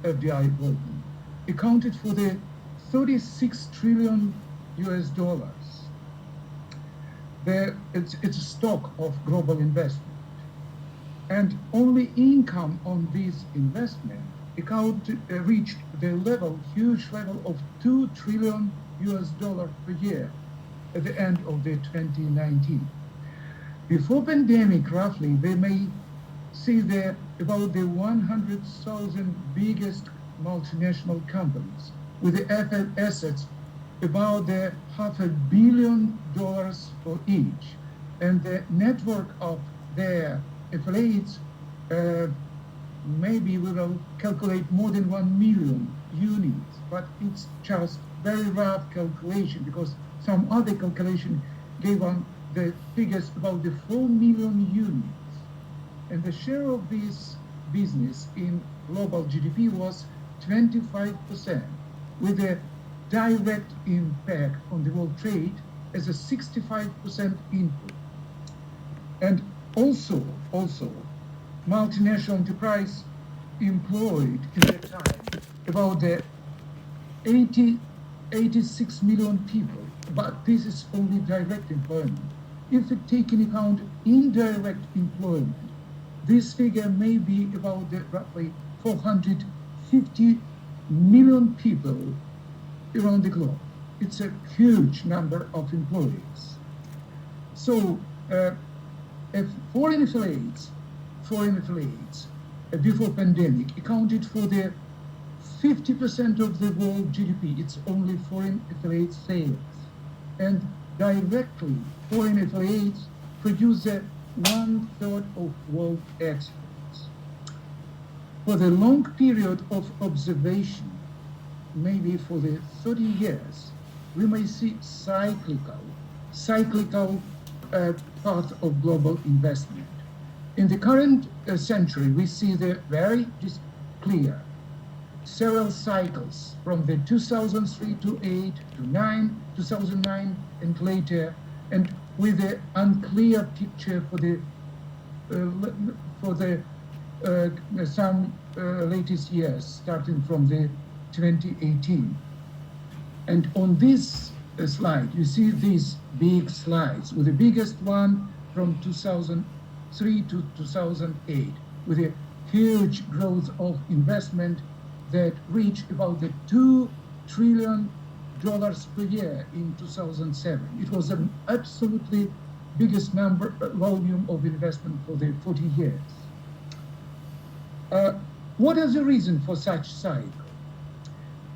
global FDI volume accounted for the 36 trillion US dollars. It's a stock of global investment. And only income on this investment reached the huge level of 2 trillion US dollar per year at the end of the 2019. Before pandemic, roughly, they may see about the 100,000 biggest multinational companies with the assets about the $500 million for each, and the network of their affiliates, maybe we will calculate more than 1 million units, but it's just very rough calculation because some other calculation gave on the figures about the 4 million units. And the share of this business in global GDP was 25%, with a direct impact on the world trade as a 65% input. And also, multinational enterprise employed in that time about the 86 million people, but this is only direct employment. If we take into account indirect employment, this figure may be about roughly 450 million people around the globe. It's a huge number of employees. So if foreign affiliates before pandemic accounted for the 50% of the world GDP. It's only foreign affiliate sales. And directly, foreign affiliates produce 1/3 of world exports. For the long period of observation, maybe for the 30 years, we may see cyclical path of global investment. In the current century, we see the very clear several cycles from the 2003 to 8 to 9, 2009 and later, and with the unclear picture for the some latest years, starting from the 2018. And on this slide, you see these big slides, with the biggest one from 2003 to 2008, with a huge growth of investment that reached about the $2 trillion per year in 2007. It was an absolutely biggest volume of investment for the 40 years. What is the reason for such cycle?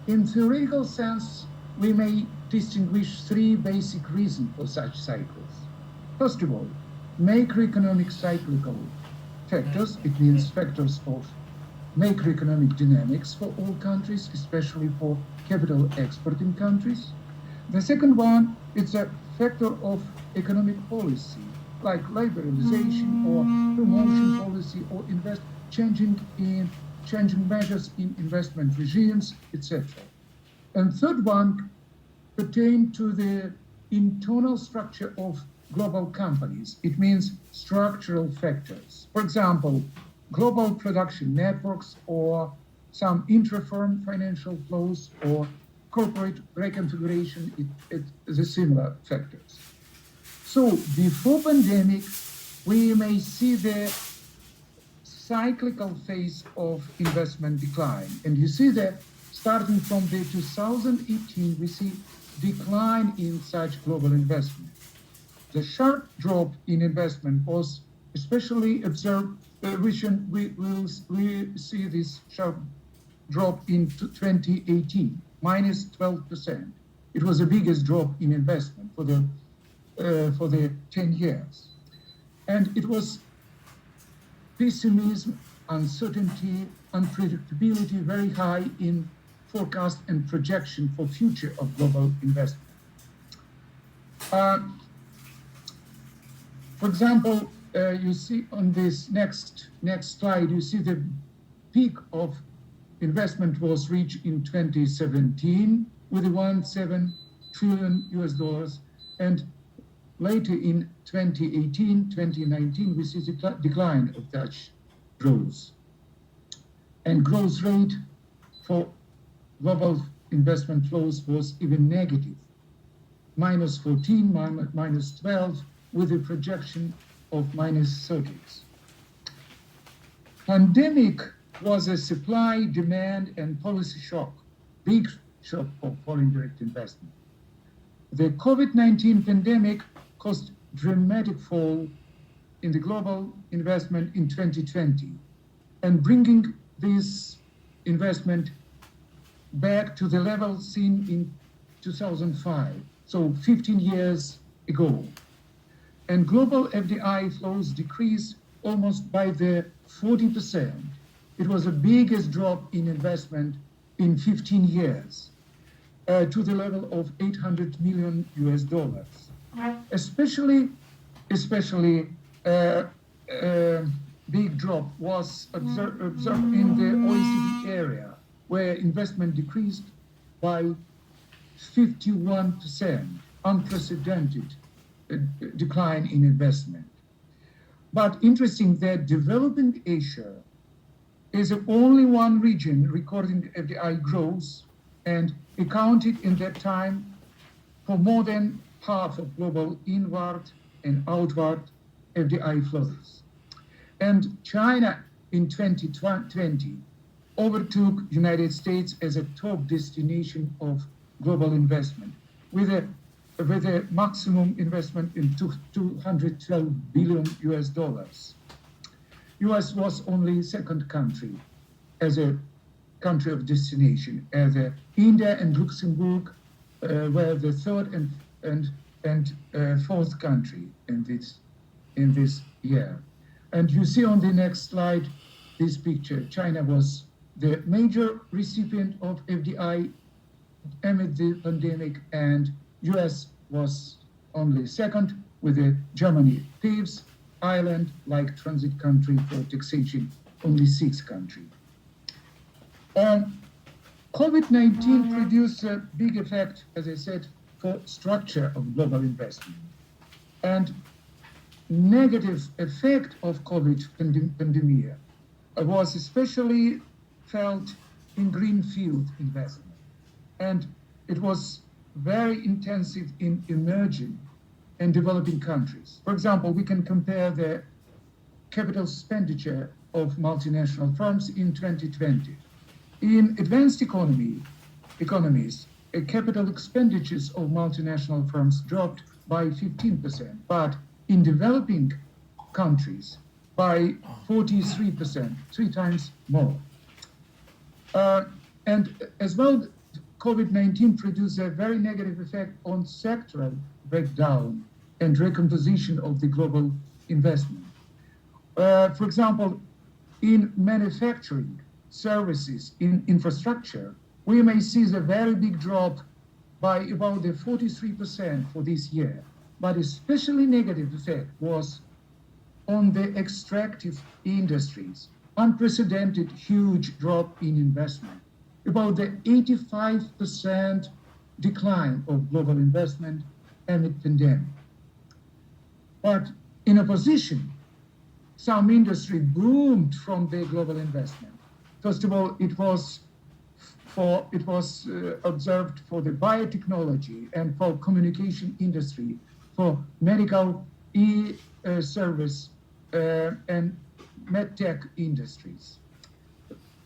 In theoretical sense, we may distinguish three basic reasons for such cycles. First of all, macroeconomic cyclical factors. It means factors of macroeconomic dynamics for all countries, especially for capital exporting countries. The second one, it's a factor of economic policy, like liberalization or promotion policy, or changing measures in investment regimes, etc. And third one pertain to the internal structure of global companies. It means structural factors. For example, global production networks, or some intra-firm financial flows, or corporate reconfiguration, it's the similar factors. So before pandemic, we may see the cyclical phase of investment decline. And you see that starting from the 2018, we see decline in such global investment. The sharp drop in investment was especially observed, we see this sharp drop in 2018, minus 12%. It was the biggest drop in investment for the 10 years. And it was pessimism, uncertainty, unpredictability very high in forecast and projection for future of global investment. For example, you see on this next slide, you see the peak of investment was reached in 2017 with $1.7 trillion, and later in 2018, 2019, we see the decline of such growth. And growth rate for global investment flows was even negative, minus 14, minus 12, with a projection of minus 30s. Pandemic was a supply, demand, and policy shock, big shock for foreign direct investment. The COVID-19 pandemic caused dramatic fall in the global investment in 2020 and bringing this investment back to the level seen in 2005, so 15 years ago. And global FDI flows decreased almost by the 40%. It was the biggest drop in investment in 15 years to the level of $800 million US. Especially big drop was observed in the OECD area, where investment decreased by 51%, unprecedented decline in investment. But interesting that developing Asia is the only one region recording FDI growth and accounted in that time for more than half of global inward and outward FDI flows. And China in 2020 overtook United States as a top destination of global investment with a maximum investment in $212 billion US. US was only second country as a country of destination, as India and Luxembourg were the third and fourth country in this year. And you see on the next slide this picture. China was the major recipient of FDI amid the pandemic, and US was only second, with Germany fifth, Ireland, like transit country for taxation, only sixth country. COVID-19 produced a big effect, as I said, for structure of global investment. And negative effect of COVID pandemic was especially felt in greenfield investment. And it was very intensive in emerging and developing countries. For example, we can compare the capital expenditure of multinational firms in 2020. In advanced economies, capital expenditures of multinational firms dropped by 15%, but in developing countries by 43%, 3 times more. And as well, COVID-19 produced a very negative effect on sectoral breakdown and recomposition of the global investment. For example, in manufacturing, services, in infrastructure, we may see the very big drop by about the 43% for this year. But especially negative effect was on the extractive industries, unprecedented huge drop in investment, about the 85% decline of global investment amid pandemic. But in opposition, some industry boomed from the global investment. First of all, it was observed for the biotechnology and for communication industry, for medical e-service and medtech industries.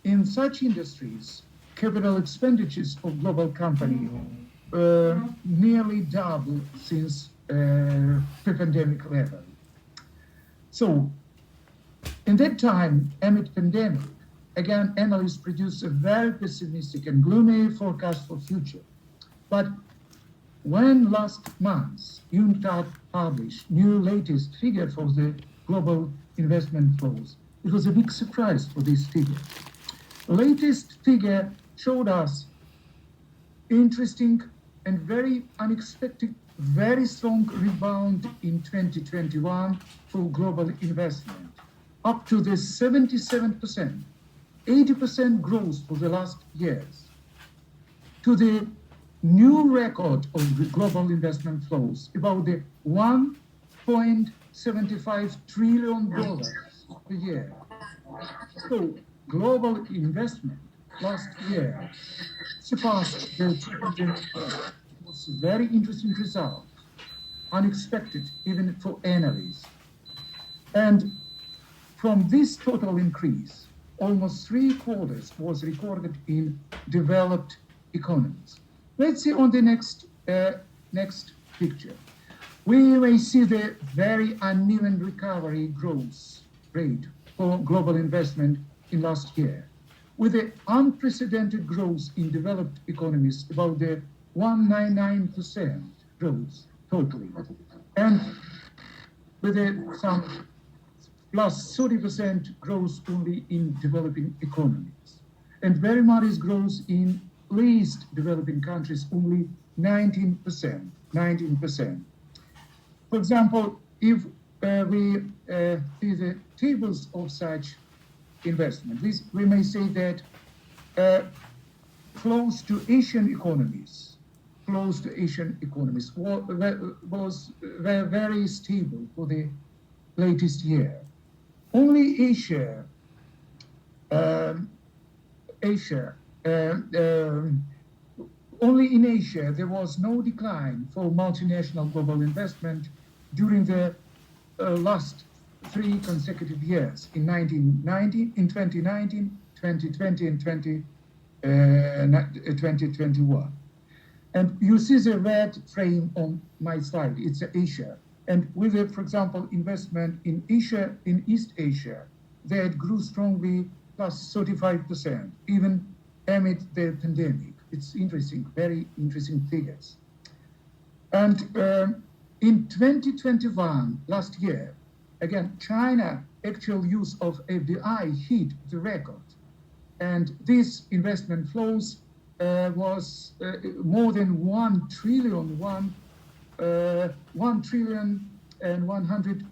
In such industries, capital expenditures of global company nearly doubled since pre-pandemic level. So, in that time, amid pandemic, again, analysts produced a very pessimistic and gloomy forecast for future. But when last month, UNCTAD published new latest figure for the global investment flows, it was a big surprise for this figure. The latest figure showed us interesting and very unexpected, very strong rebound in 2021 for global investment, up to the 77%, 80% growth for the last years, to the new record of the global investment flows, about the $1.75 trillion a year. So global investment last year surpassed the 2 billion. It was a very interesting result, unexpected even for analysts. And from this total increase, almost 3/4 was recorded in developed economies. Let's see on the next picture. We may see the very uneven recovery growth rate for global investment in last year, with the unprecedented growth in developed economies, about the 199% growth totally, and with some plus 30% growth only in developing economies, and very modest growth in least developing countries, only 19%. 19%. For example, if we see the tables of such investment, we may say that close to Asian economies were very stable for the latest year. Only Asia, only in Asia, there was no decline for multinational global investment during the last 3 consecutive years, in 2019, 2020, and 2021. And you see the red frame on my slide, it's Asia. And with, for example, investment in Asia, in East Asia, that grew strongly, plus 35%, even amid the pandemic. It's interesting, very interesting figures. And in 2021, last year, again, China actual use of FDI hit the record. And this investment flows was more than 1 trillion and 100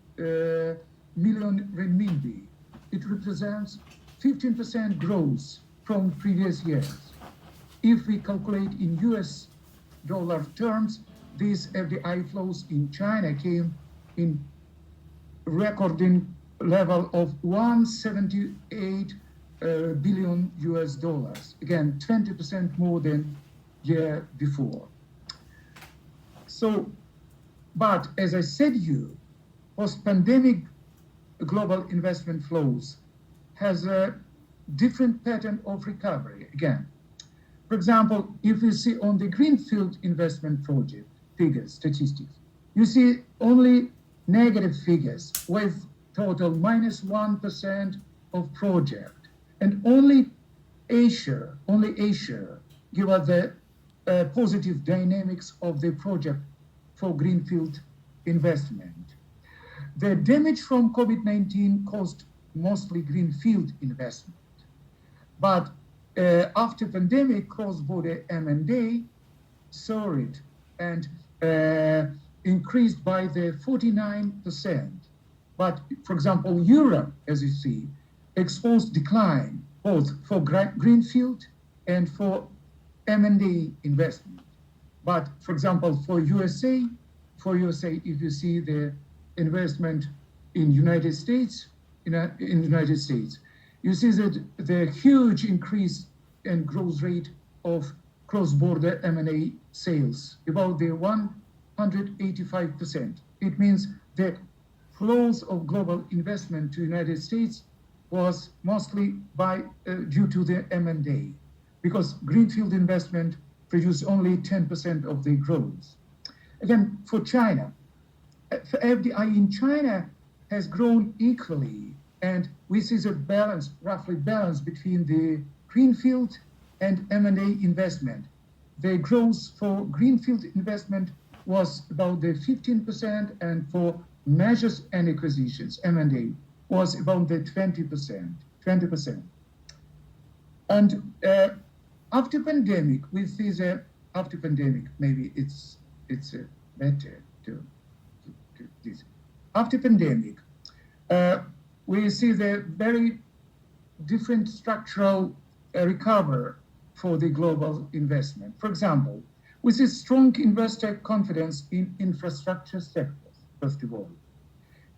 million renminbi. It represents 15% growth from previous years. If we calculate in US dollar terms, these FDI flows in China came in recording level of 178 billion US dollars. Again, 20% more than year before. So, but as I said post-pandemic global investment flows has a different pattern of recovery again. For example, if you see on the greenfield investment project figures, statistics, you see only negative figures with total minus 1% of project. And only Asia give us the positive dynamics of the project for greenfield investment. The damage from COVID-19 caused mostly greenfield investment. But after pandemic, cross-border M&A soared and increased by the 49%. But for example, Europe, as you see, exposed decline both for greenfield and for M&A investment. But for example, for USA, if you see the investment in United States, you see that the huge increase and growth rate of cross-border M&A sales, about the 185%. It means the flows of global investment to United States was mostly due to the M&A, because greenfield investment produced only 10% of the growth. Again, for China, FDI in China has grown equally, and we see the balance, roughly balance between the greenfield and M&A investment. The growth for greenfield investment was about the 15%, and for measures and acquisitions, M&A, was about the 20%. And after pandemic, we see that after pandemic, maybe it's better to this. After pandemic, we see the very different structural recovery for the global investment. For example, we see strong investor confidence in infrastructure sectors, first of all.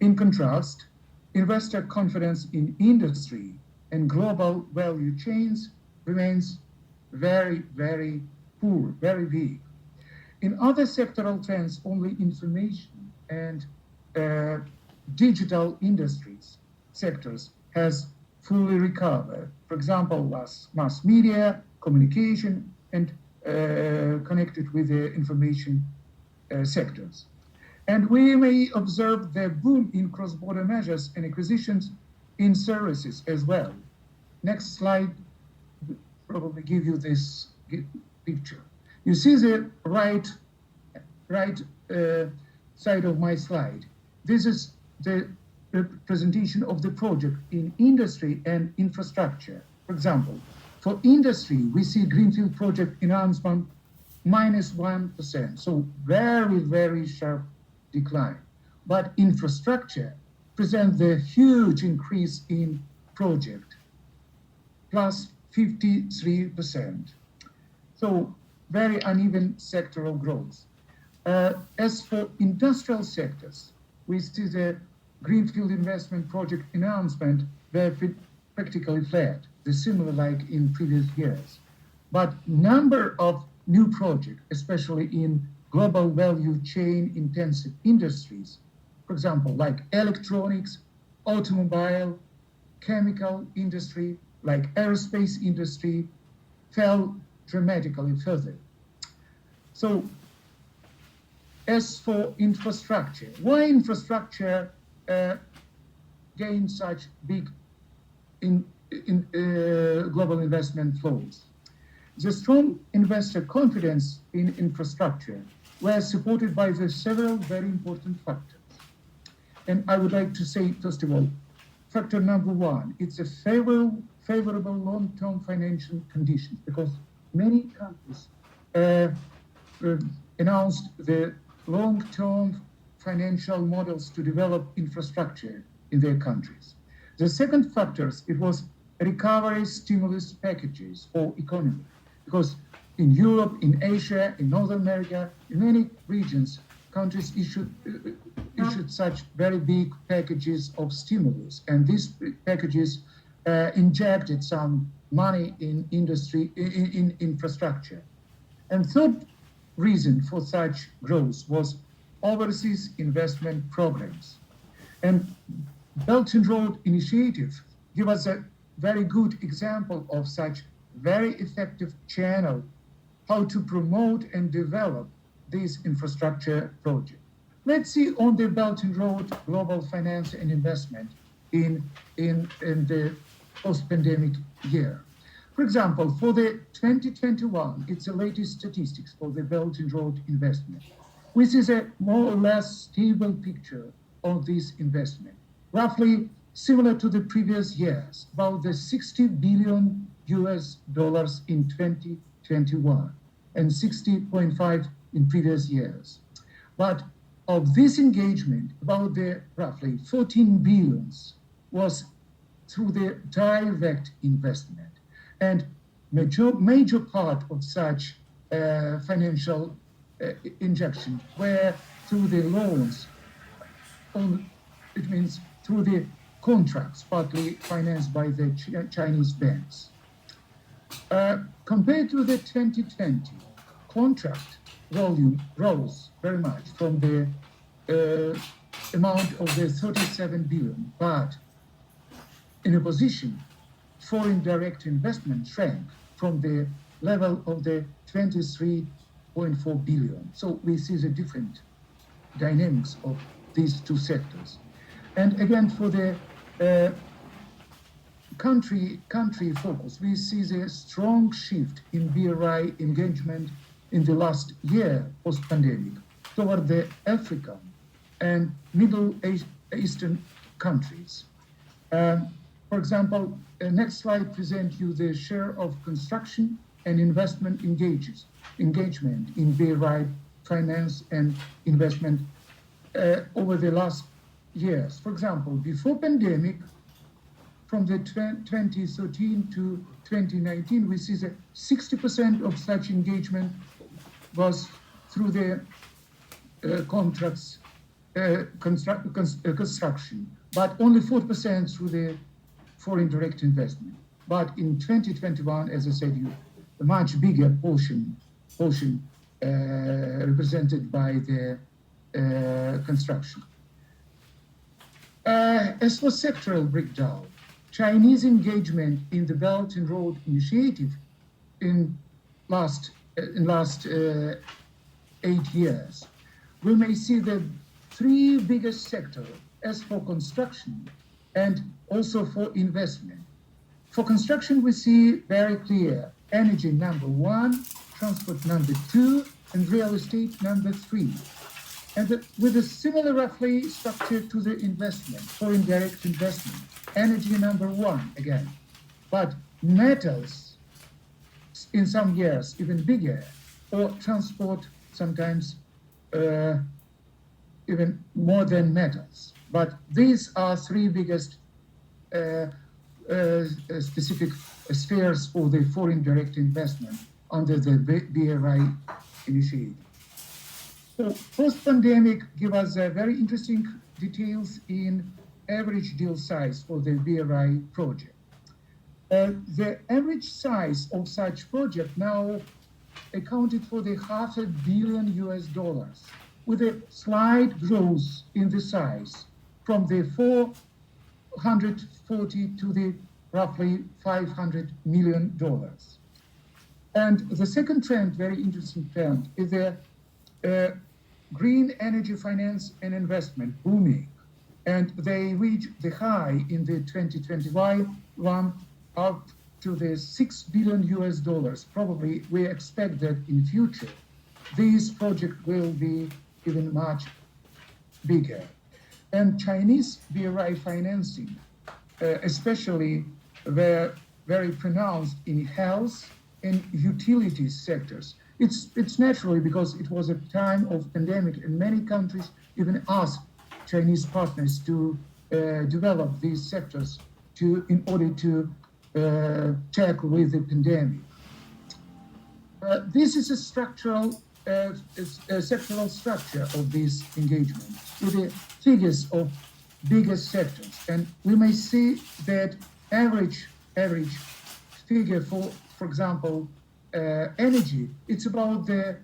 In contrast, investor confidence in industry and global value chains remains very, very poor, very weak. In other sectoral trends, only information and digital industries sectors has fully recovered. For example, mass media, communication, and connected with the information sectors. And we may observe the boom in cross-border measures and acquisitions in services as well. Next slide will probably give you this picture. You see the right side of my slide. This is the representation of the project in industry and infrastructure. For example, for industry, we see greenfield project announcement -1%, so very, very sharp decline. But infrastructure presents the huge increase in project, plus 53%. So very uneven sectoral growth. As for industrial sectors, we see the greenfield investment project announcement were practically flat, similar like in previous years. But number of new projects, especially in global value chain intensive industries, for example, like electronics, automobile, chemical industry, like aerospace industry, fell dramatically further. So as for infrastructure, why infrastructure gained such big global investment flows? The strong investor confidence in infrastructure were supported by the several very important factors. And I would like to say, first of all, factor number one, it's a favorable long-term financial conditions, because many countries announced the long-term financial models to develop infrastructure in their countries. The second factors, it was recovery stimulus packages for economy, because in Europe, in Asia, in North America, in many regions, countries issued such very big packages of stimulus, and these packages injected some money in industry, in infrastructure. And third reason for such growth was overseas investment programs. And Belt and Road Initiative give us a very good example of such very effective channel how to promote and develop these infrastructure projects. Let's see on the Belt and Road global finance and investment in the post-pandemic year. For example, for the 2021, it's the latest statistics for the Belt and Road investment. We see a more or less stable picture of this investment, roughly similar to the previous years, about the $60 billion in 2021 and 60.5 in previous years. But of this engagement, about the roughly 14 billions was through the direct investment. And major part of such financial injection were through the loans, it means through the contracts, partly financed by the Chinese banks. Compared to the 2020, contract volume rose very much from the amount of the 37 billion, but in opposition, foreign direct investment shrank from the level of the 23.4 billion. So we see the different dynamics of these two sectors. And again, for the country focus, we see the strong shift in BRI engagement in the last year post-pandemic toward the African and Middle Eastern countries. For example, next slide presents you the share of construction and investment engagement in BRI finance and investment over the last years. For example, before pandemic, from the 2013 to 2019, we see that 60% of such engagement was through the contracts, construction, but only 4% through the foreign direct investment. But in 2021, as I said, a much bigger portion represented by the construction. As for sectoral breakdown, Chinese engagement in the Belt and Road Initiative in last 8 years, we may see the three biggest sectors as for construction and also for investment. For construction, we see very clear energy number one, transport number two, and real estate number three. And with a similar roughly structure to the investment, foreign direct investment, energy number one again. But metals, in some years, even bigger, or transport sometimes even more than metals. But these are three biggest specific spheres for the foreign direct investment under the BRI initiative. So post-pandemic give us very interesting details in average deal size for the BRI project. The average size of such project now accounted for the $500 million US, with a slight growth in the size from the 440 to the roughly $500 million. And the second trend, very interesting trend, is the green energy finance and investment booming. And they reach the high in the 2021 up to the $6 billion US. Probably we expect that in future, these projects will be even much bigger. And Chinese BRI financing, especially were very pronounced in health and utilities sectors. It's naturally because it was a time of pandemic and many countries even asked Chinese partners to develop these sectors in order to tackle with the pandemic. This is a structural, sectoral structure of this engagement with the figures of biggest sectors. And we may see that average figure for example, energy, it's about the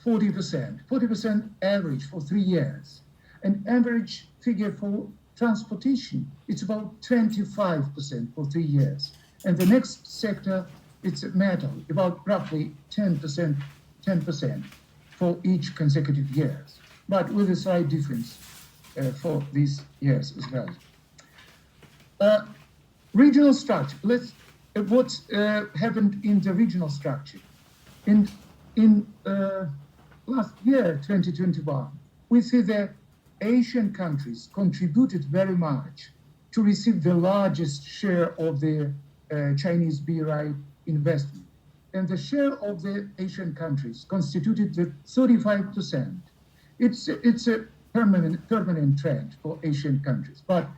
40% average for 3 years. And average figure for transportation, it's about 25% for 3 years. And the next sector, it's metal, about roughly 10% for each consecutive years, but with a slight difference for these years as well. Regional structure. What's happened in the regional structure? In last year, 2021, we see that Asian countries contributed very much to receive the largest share of the Chinese BRI investment. And the share of the Asian countries constituted the 35%. It's a permanent trend for Asian countries. But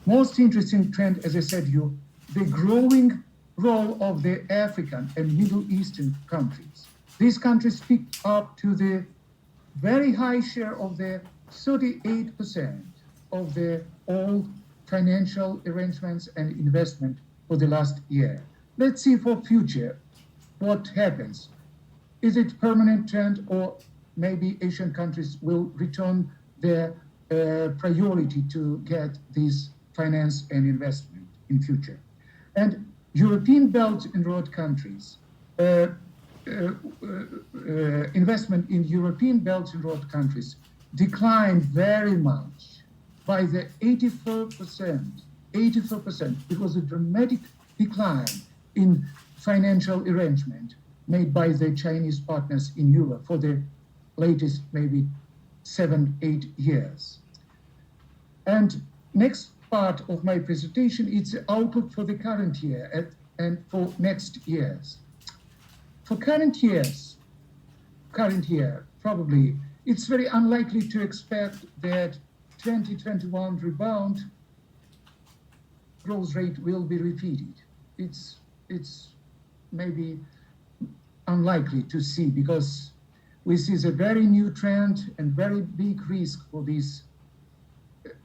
most interesting trend, as I said, the growing role of the African and Middle Eastern countries. These countries picked up to the very high share of the 38% of the all financial arrangements and investment for the last year. Let's see for future what happens. Is it permanent trend, or maybe Asian countries will return their priority to get this finance and investment in future? And European Belt and Road countries, investment in European Belt and Road countries declined very much by the 84%. It was a dramatic decline in financial arrangement made by the Chinese partners in Europe for the latest maybe 7-8 years. And next part of my presentation, it's the outlook for the current year and for next years. For current year, probably, it's very unlikely to expect that 2021 rebound growth rate will be repeated. It's maybe unlikely to see, because we see a very new trend and very big risk for these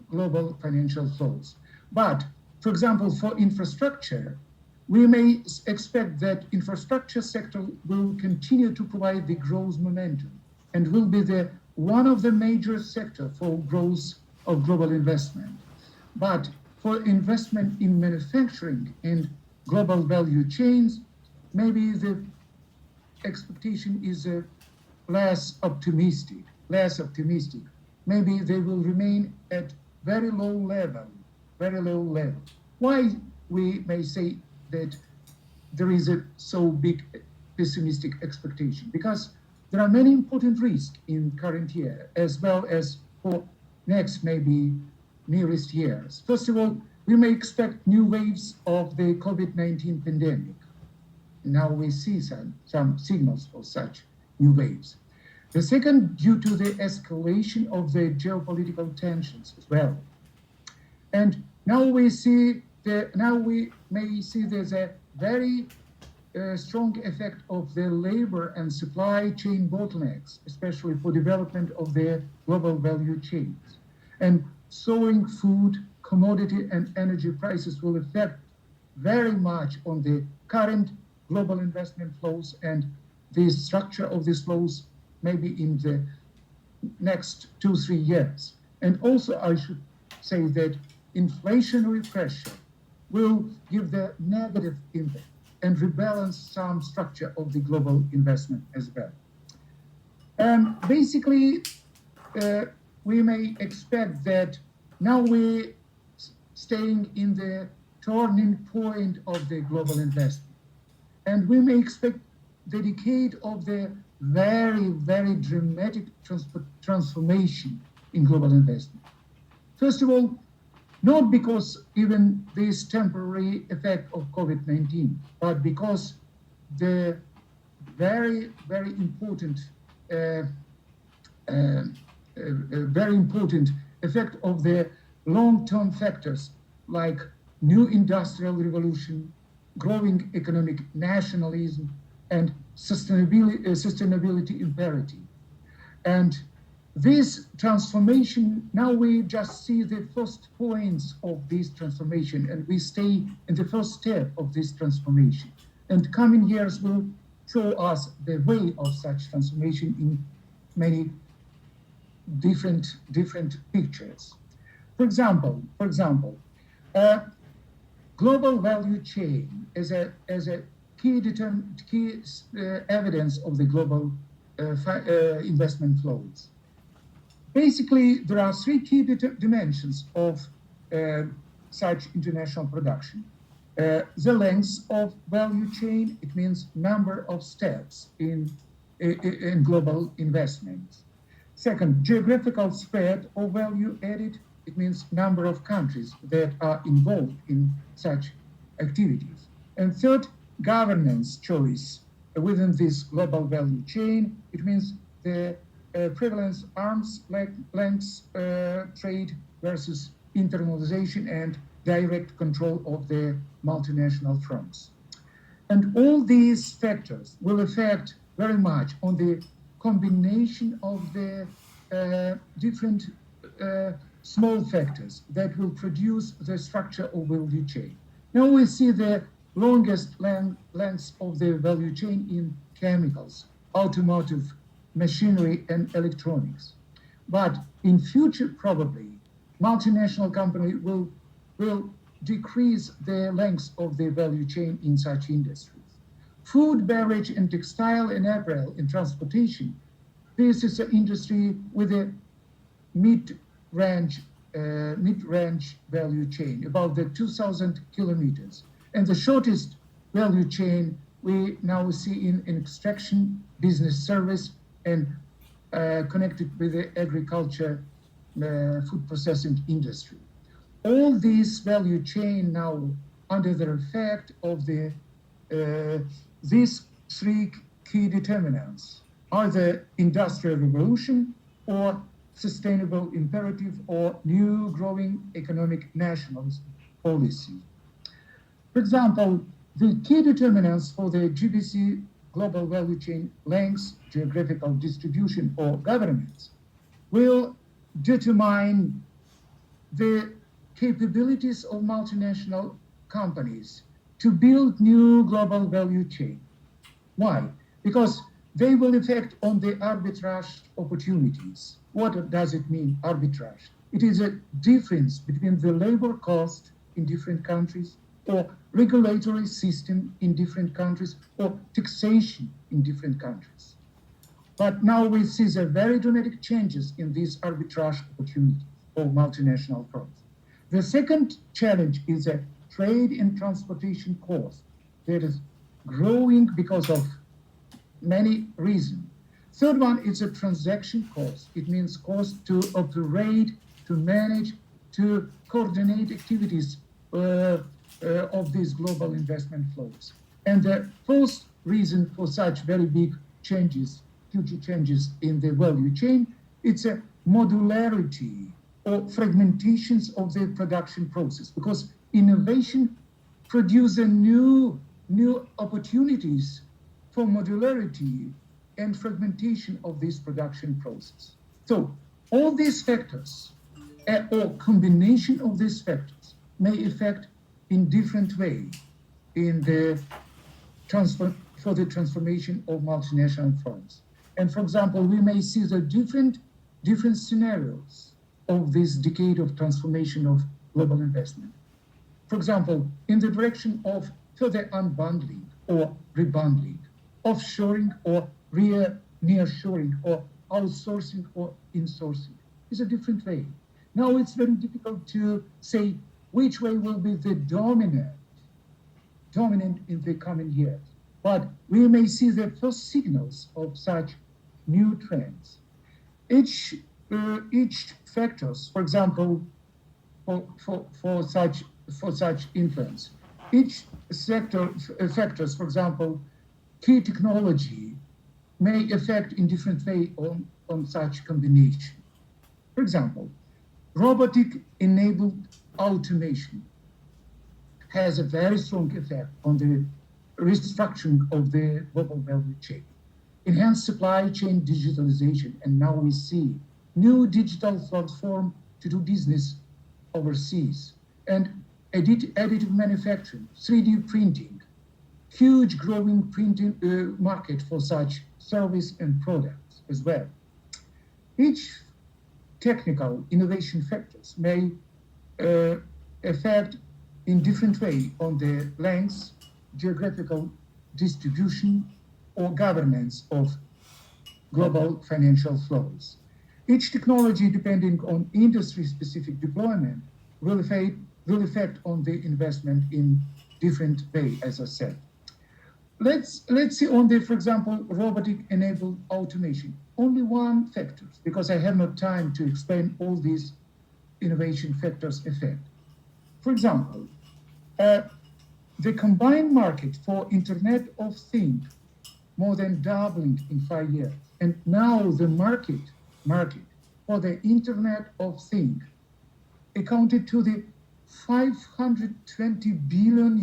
global financial flows. But For example, for infrastructure, we may expect that infrastructure sector will continue to provide the growth momentum and will be one of the major sector for growth of global investment. But for investment in manufacturing and global value chains, maybe the expectation is less optimistic. Maybe they will remain at very low level. Why we may say that there is a so big pessimistic expectation? Because there are many important risks in current year, as well as for next maybe nearest years. First of all, we may expect new waves of the COVID-19 pandemic. Now we see some signals of such new waves. The second, due to the escalation of the geopolitical tensions as well. And now we may see there's a very strong effect of the labor and supply chain bottlenecks, especially for development of the global value chains. And soaring food, commodity and energy prices will affect very much on the current global investment flows and the structure of these flows maybe in the next 2-3 years. And also I should say that inflationary pressure will give the negative impact and rebalance some structure of the global investment as well. Basically, we may expect that now we're staying in the turning point of the global investment. And we may expect the decade of the very, very dramatic transformation in global investment. First of all, not because even this temporary effect of COVID-19, but because the very, very important effect of the long-term factors like new industrial revolution, growing economic nationalism, and sustainability imperative. And this transformation, now we just see the first points of this transformation, and we stay in the first step of this transformation. And coming years will show us the way of such transformation in many different pictures. For example, global value chain is a key evidence of the global investment flows. Basically, there are 3 key dimensions of such international production. The length of value chain, it means number of steps in global investments. Second, geographical spread of value added, it means number of countries that are involved in such activities. And third, governance choice within this global value chain, it means the prevalence arm's length trade versus internalization and direct control of the multinational firms. And all these factors will affect very much on the combination of the different small factors that will produce the structure of value chain. Now we see the longest lengths of the value chain in chemicals, automotive, machinery and electronics. But in future, probably, multinational company will decrease the length of the value chain in such industries. Food, beverage and textile and apparel and transportation, this is an industry with a mid-range value chain, about the 2,000 kilometers. And the shortest value chain we now see in extraction, business service, and connected with the agriculture, food processing industry. All these value chain now under the effect of these 3 key determinants, either industrial revolution or sustainable imperative or new growing economic nationalist policy. For example, the key determinants for the GVC global value chain length, geographical distribution or governance will determine the capabilities of multinational companies to build new global value chain. Why? Because they will affect on the arbitrage opportunities. What does it mean, arbitrage? It is a difference between the labor cost in different countries, or regulatory system in different countries, or taxation in different countries. But now we see the very dramatic changes in these arbitrage opportunities of multinational firms. The second challenge is a trade and transportation cost that is growing because of many reasons. Third one is a transaction cost. It means cost to operate, to manage, to coordinate activities of these global investment flows. And the fourth reason for such very big changes, future changes in the value chain, it's a modularity or fragmentations of the production process, because innovation produces new opportunities for modularity and fragmentation of this production process. So all these factors, or combination of these factors, may affect in different way in the for the transformation of multinational firms. And for example, we may see the different scenarios of this decade of transformation of global investment. For example, in the direction of further unbundling or rebundling, offshoring or nearshoring, or outsourcing or insourcing, is a different way. Now it's very difficult to say which way will be the dominant in the coming years. But we may see the first signals of such new trends. Each factors, for example, for such influence, each factors, for example, key technology may affect in different way on such combination. For example, robotic-enabled automation has a very strong effect on the restructuring of the global value chain. Enhanced supply chain digitalization, and now we see new digital platform to do business overseas, and additive manufacturing, 3D printing, huge growing printing market for such service and products as well. Each technical innovation factors may affect in different way on the length, geographical distribution, or governance of global financial flows. Each technology, depending on industry-specific deployment, will affect on the investment in different way, as I said. Let's see on the, for example, robotic-enabled automation. Only one factor, because I have no time to explain all these innovation factors effect. For example, the combined market for Internet of Things more than doubling in 5 years. And now the market for the Internet of Things accounted to the $520 billion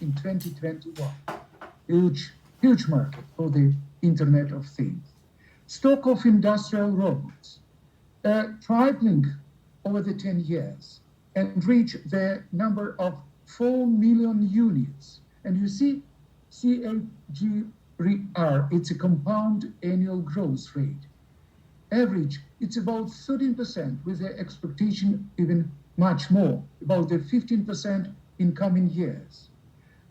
in 2021. Huge market for the Internet of Things. Stock of industrial robots tripling over the 10 years and reach the number of 4 million units. And you see CAGR, it's a compound annual growth rate. Average, it's about 13%, with the expectation even much more, about the 15% in coming years.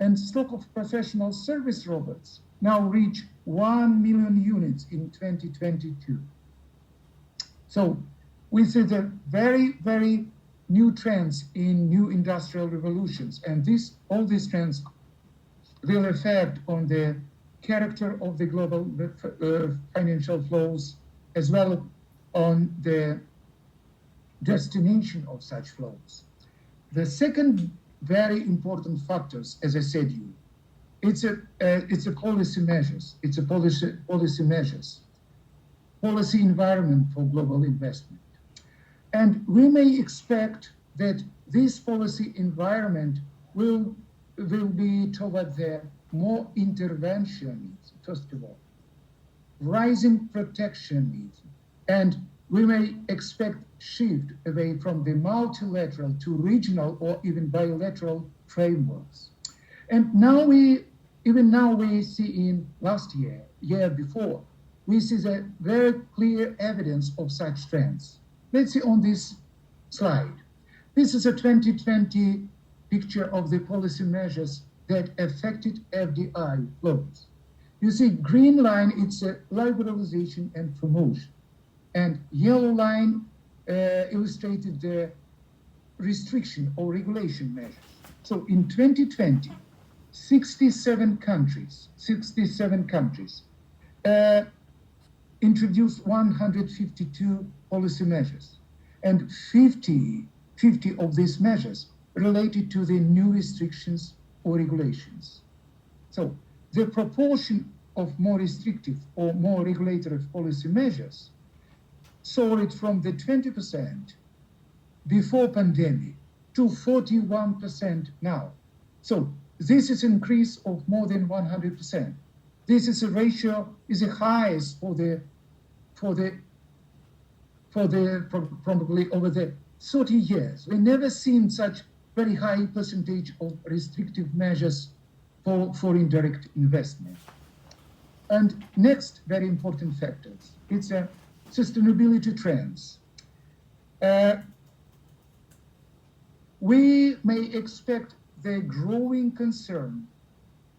And stock of professional service robots now reach 1 million units in 2022. So we see the very new trends in new industrial revolutions, and all these trends will affect on the character of the global financial flows, as well on the destination of such flows. The second very important factors, as I said, it's a policy measures. It's a policy measures, policy environment for global investment. And we may expect that this policy environment will be toward the more interventionism, first of all, rising protectionism, and we may expect shift away from the multilateral to regional or even bilateral frameworks. And even now we see in last year before, we see the very clear evidence of such trends. Let's see on this slide. This is a 2020 picture of the policy measures that affected FDI flows. You see, green line, it's a liberalization and promotion. And yellow line illustrated the restriction or regulation measures. So in 2020, 67 countries introduced 152 policy measures, and 50 of these measures related to the new restrictions or regulations. So the proportion of more restrictive or more regulatory policy measures soared from the 20% before pandemic to 41% now. So this is an increase of more than 100%. This is a ratio, is the highest for probably over the 30 years. We've never seen such very high percentage of restrictive measures for foreign direct investment. And next, very important factors, it's sustainability trends. We may expect the growing concern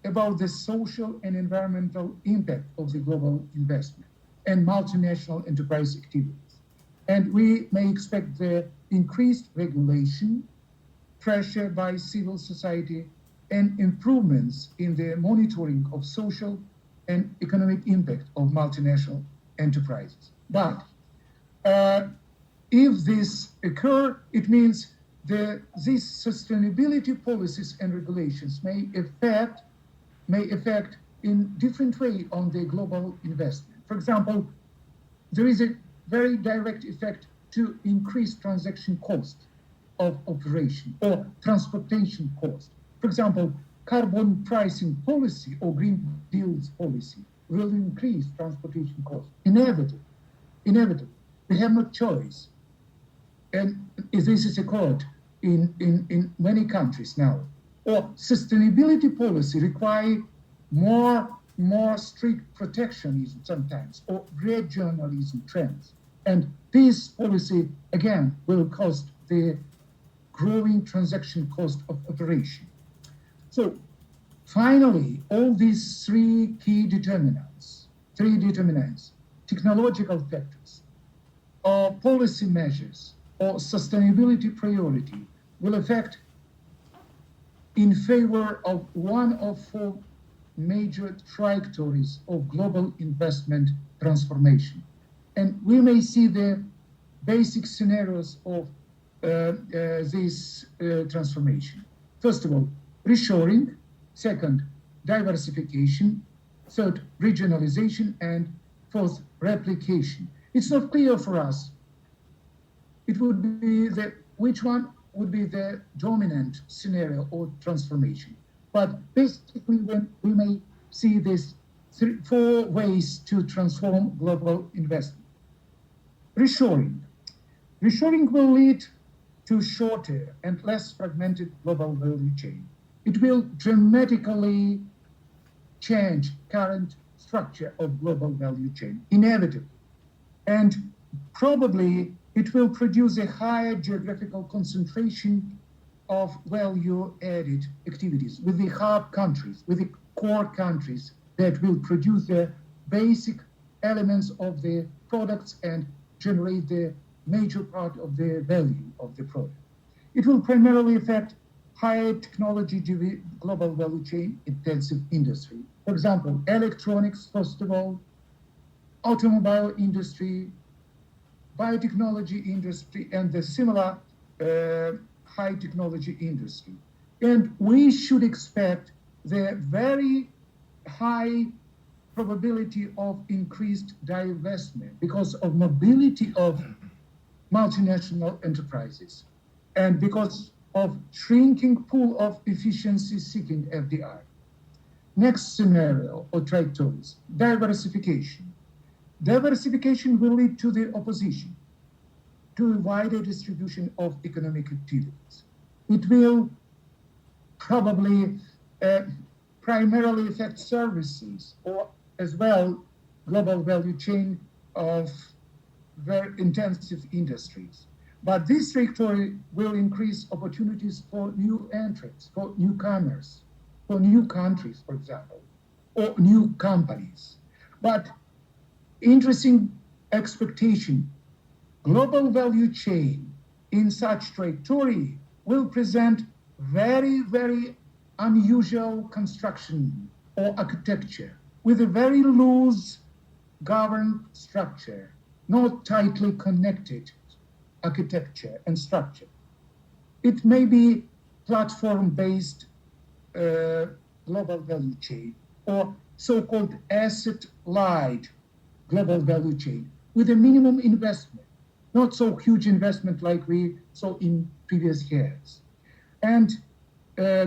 about the social and environmental impact of the global investment and multinational enterprise activities. And we may expect the increased regulation, pressure by civil society, and improvements in the monitoring of social and economic impact of multinational enterprises. But if this occur, it means these sustainability policies and regulations may affect in different way on the global investment. For example, there is a very direct effect to increase transaction cost of operation or transportation cost. For example, carbon pricing policy or green deals policy will increase transportation costs. Inevitably. We have no choice. And this is occurred in many countries now. Or sustainability policy require more strict protectionism sometimes, or regionalism trends. And this policy, again, will cost the growing transaction cost of operation. So finally, all these three determinants, technological factors, or policy measures, or sustainability priority will affect in favor of one of four major trajectories of global investment transformation. And we may see the basic scenarios of this transformation. First of all, reshoring. Second, diversification. Third, regionalization. And fourth, replication. It's not clear for us. It would be which one would be the dominant scenario or transformation. But basically, when we may see these four ways to transform global investment. Reshoring. Reshoring will lead to shorter and less fragmented global value chain. It will dramatically change current structure of global value chain, inevitably. And probably it will produce a higher geographical concentration of value-added activities with the hub countries, with the core countries that will produce the basic elements of the products and generate the major part of the value of the product. It will primarily affect higher technology global value chain intensive industry. For example, electronics, first of all, automobile industry, biotechnology industry, and the similar high technology industry. And we should expect the very high probability of increased divestment because of mobility of multinational enterprises and because of shrinking pool of efficiency-seeking FDI. Next scenario or trajectories, diversification. Diversification will lead to the opposition, to a wider distribution of economic activities. It will probably primarily affect services or as well global value chain of very intensive industries. But this trajectory will increase opportunities for new entrants, for newcomers, for new countries, for example, or new companies. But interesting expectation, global value chain in such trajectory will present very, very unusual construction or architecture with a very loose governed structure, not tightly connected architecture and structure. It may be platform-based global value chain or so-called asset-light global value chain with a minimum investment, not so huge investment like we saw in previous years. And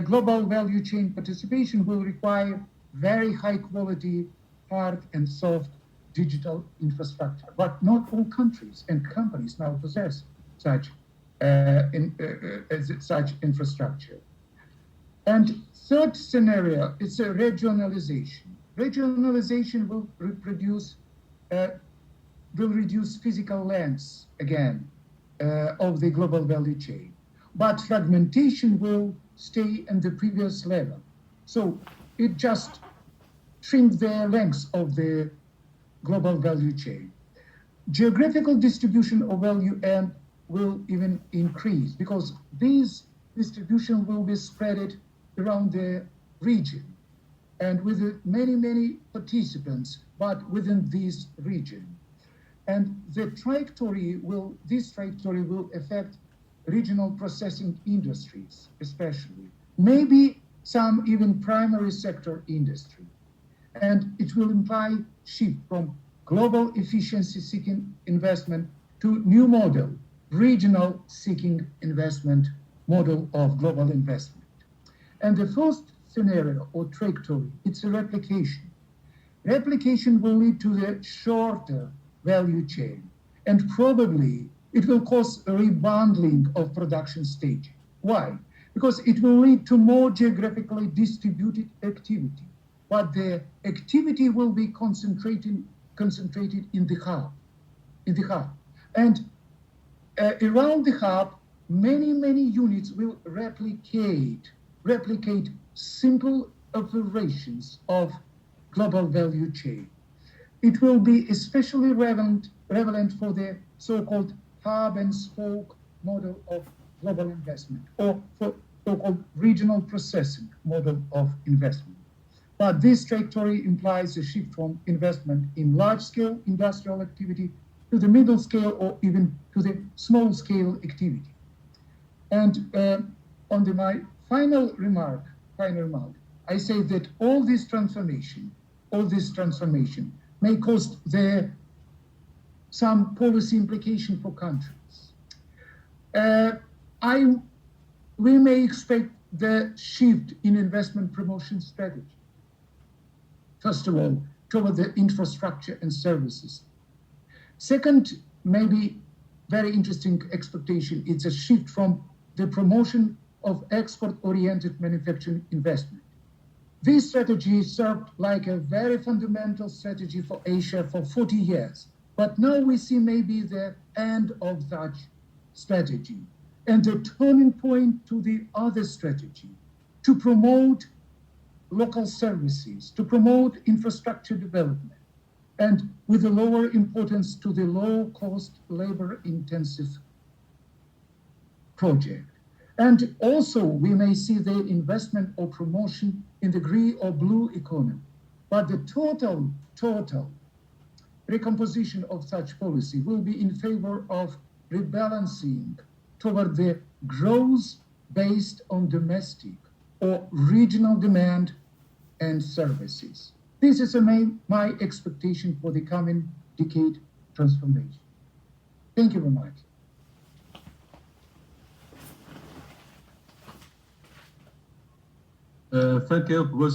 global value chain participation will require very high quality hard and soft digital infrastructure. But not all countries and companies now possess such infrastructure. And third scenario, it's a regionalization. Regionalization will reduce physical lengths again of the global value chain, but fragmentation will stay at the previous level. So it just shrinks the lengths of the global value chain. Geographical distribution of value and will even increase because this distribution will be spread around the region and with many, many participants, but within this region. And this trajectory will affect regional processing industries, especially, maybe some even primary sector industry. And it will imply shift from global efficiency seeking investment to new model, regional seeking investment model of global investment. And the first scenario or trajectory, it's a replication. Replication will lead to the shorter value chain, and probably it will cause a rebundling of production staging. Why? Because it will lead to more geographically distributed activity, but the activity will be concentrated in the hub. And around the hub, many units will replicate simple operations of global value chain. It will be especially relevant for the so-called hub and spoke model of global investment or for so-called regional processing model of investment. But this trajectory implies a shift from investment in large-scale industrial activity to the middle scale or even to the small-scale activity. And on my final remark, I say that all this transformation may cause some policy implication for countries. We may expect the shift in investment promotion strategy. First of all, toward the infrastructure and services. Second, maybe very interesting expectation, it's a shift from the promotion of export-oriented manufacturing investment. This strategy served like a very fundamental strategy for Asia for 40 years. But now we see maybe the end of that strategy and the turning point to the other strategy, to promote local services, to promote infrastructure development, and with a lower importance to the low-cost, labor-intensive project. And also, we may see the investment or promotion in the green or blue economy. But the total recomposition of such policy will be in favor of rebalancing toward the growth based on domestic or regional demand and services. This is my expectation for the coming decade transformation. Thank you very much. Thank you, Professor.